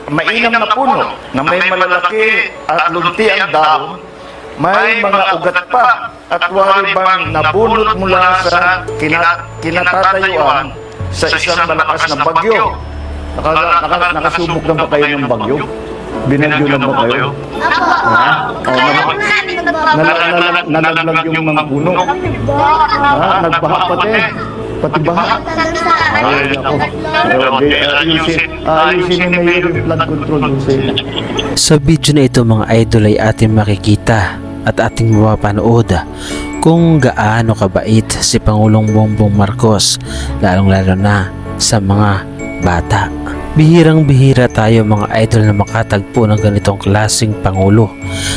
mainam na puno na may malalaki at lunti ang dahon, may mga ugat pa at wari bang nabunot mula sa kinatatayuan sa isang malakas na bagyo. Nakasubok na ba kayo ng bagyo? Binagyo na ba kayo? Ha? Nalaglag yung mga puno. Ha? Nagbaha pati. Pati baha. Ay, ako. Ayusin na yung flood control dun sa inyo. Sa video na ito mga idol ay ating makikita at ating mapapanood kung gaano kabait si Pangulong Bongbong Marcos, lalong-lalo na sa mga bata. Bihirang-bihira tayo mga idol na makatagpo ng ganitong klaseng Pangulo,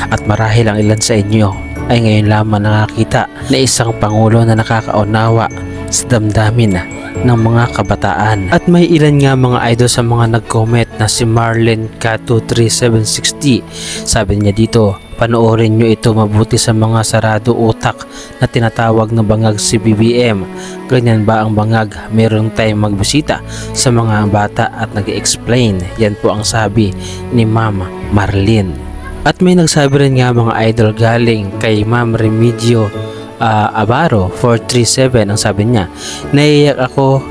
at marahil ang ilan sa inyo ay ngayon lamang nakakita na isang Pangulo na nakakaunawa sa damdamin ng mga kabataan. At may ilan nga mga idol sa mga nag-comment na si Marlene K23760. Sabi niya dito, panoorin nyo ito mabuti sa mga sarado utak na tinatawag na bangag si BBM. Ganyan ba ang bangag? Meron tayong magbisita sa mga bata at nag-explain. Yan po ang sabi ni Ma'am Marlene. At may nagsabi rin nga mga idol galing kay Ma'am Remedio Abaro 437. Ang sabi niya, naiiyak ako,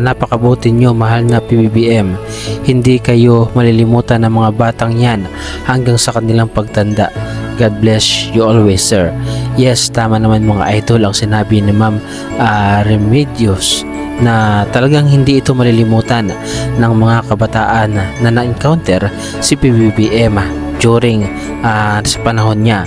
napakabuti nyo mahal na PBBM, hindi kayo malilimutan ng mga batang yan hanggang sa kanilang pagtanda. God bless you always, sir. Yes, tama naman mga idol ang sinabi ni Ma'am Remedios, na talagang hindi ito malilimutan ng mga kabataan na na-encounter si PBBM during sa panahon niya.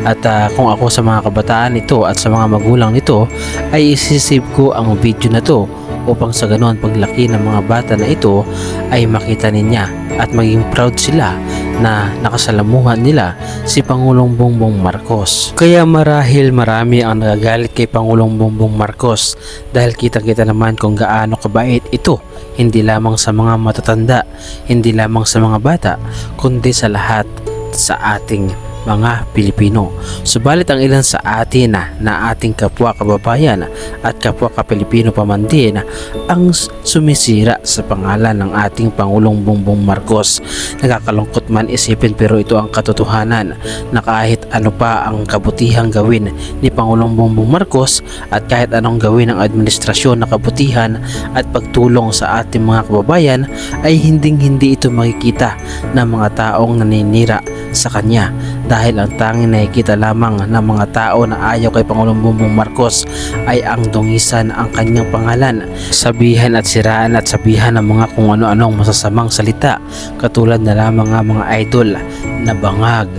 At kung ako sa mga kabataan ito at sa mga magulang nito ay isisave ko ang video na to upang sa ganoon paglaki ng mga bata na ito ay makita niya at maging proud sila na nakasalamuhan nila si Pangulong Bongbong Marcos. Kaya marahil marami ang nagagalit kay Pangulong Bongbong Marcos dahil kita-kita naman kung gaano kabait ito, hindi lamang sa mga matatanda, hindi lamang sa mga bata, kundi sa lahat sa ating mga Pilipino. Subalit ang ilan sa atin na ating kapwa kababayan at kapwa ka-Pilipino pa man din ang sumisira sa pangalan ng ating Pangulong Bongbong Marcos. Nakakalungkot man isipin pero ito ang katotohanan na kahit ano pa ang kabutihang gawin ni Pangulong Bongbong Marcos at kahit anong gawin ng administrasyon na kabutihan at pagtulong sa ating mga kababayan ay hindi ito makikita ng mga taong naninira sa kanya, dahil ang tanging nakikita lamang ng mga tao na ayaw kay Pangulong Bongbong Marcos ay ang dungisan ang kanyang pangalan, sabihan at siraan at sabihan ng mga kung ano-anong masasamang salita, katulad na lamang nga mga idol na bangag,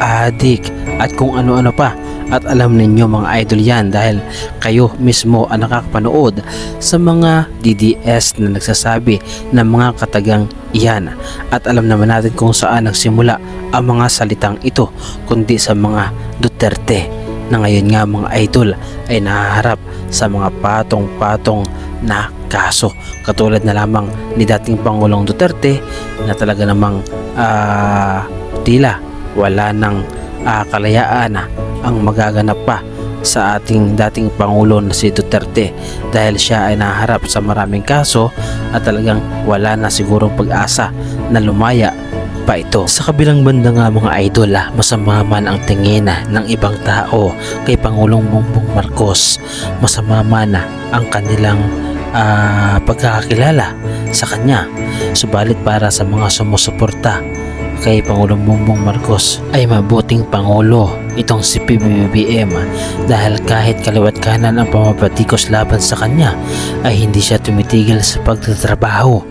adik at kung ano-ano pa. At alam ninyo mga idol yan dahil kayo mismo ang nakakapanood sa mga DDS na nagsasabi ng mga katagang iyan. At alam naman natin kung saan nagsimula ang mga salitang ito, kundi sa mga Duterte na ngayon nga mga idol ay nahaharap sa mga patong-patong na kaso, katulad na lamang ni dating Pangulong Duterte na talaga namang tila wala ng kalayaan ang magaganap pa sa ating dating Pangulo na si Duterte, dahil siya ay naharap sa maraming kaso at talagang wala na sigurong pag-asa na lumaya pa ito. Sa kabilang banda nga mga idol, masama man ang tingin ng ibang tao kay Pangulong Bongbong Marcos, masama man ang kanilang pagkakakilala sa kanya, subalit para sa mga sumusuporta kay Pangulong Bongbong Marcos ay mabuting Pangulo itong si PBBM, dahil kahit kaliwat kanan ang pamapatikos laban sa kanya ay hindi siya tumitigil sa pagtatrabaho.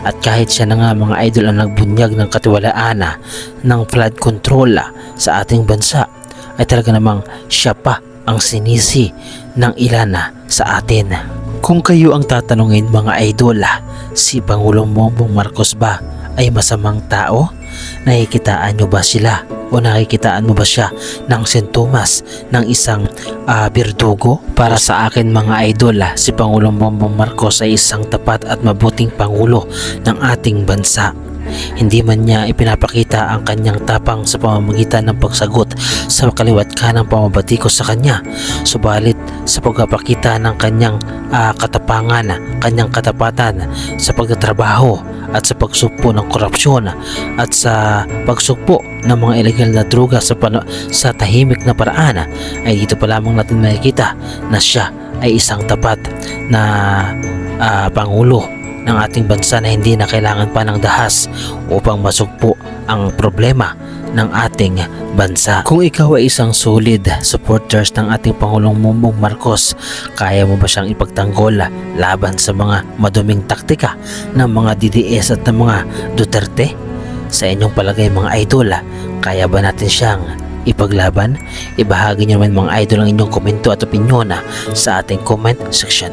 At kahit siya na nga mga idol ang nagbunyag ng katiwalaan ng flood control sa ating bansa, ay talaga namang siya pa ang sinisi ng ilan sa atin. Kung kayo ang tatanungin mga idol, si Pangulong Bongbong Marcos ba ay masamang tao? Nakikitaan nyo ba sila o nakikitaan mo ba siya ng sintomas ng isang birdugo? Para sa akin mga idol, si Pangulong Bongbong Marcos ay isang tapat at mabuting pangulo ng ating bansa. hindi man niya ipinapakita ang kanyang tapang sa pamamagitan ng pagsagot sa kaliwat kanang pamabatikos sa kanya. Subalit sa pagpapakita ng kanyang katapangan, kanyang katapatan sa pagtatrabaho at sa pagsugpo ng korupsyon at sa pagsugpo ng mga ilegal na droga sa tahimik na paraan, ay dito pa lamang natin makikita na siya ay isang tapat na pangulo ng ating bansa na hindi na kailangan pa ng dahas upang masugpo ang problema ng ating bansa. Kung ikaw ay isang solid supporters ng ating Pangulong Bongbong Marcos, kaya mo ba siyang ipagtanggol laban sa mga maduming taktika ng mga DDS at ng mga Duterte? Sa inyong palagay mga idol, kaya ba natin siyang ipaglaban? Ibahagi niyo naman mga idol ang inyong komento at opinyon sa ating comment section.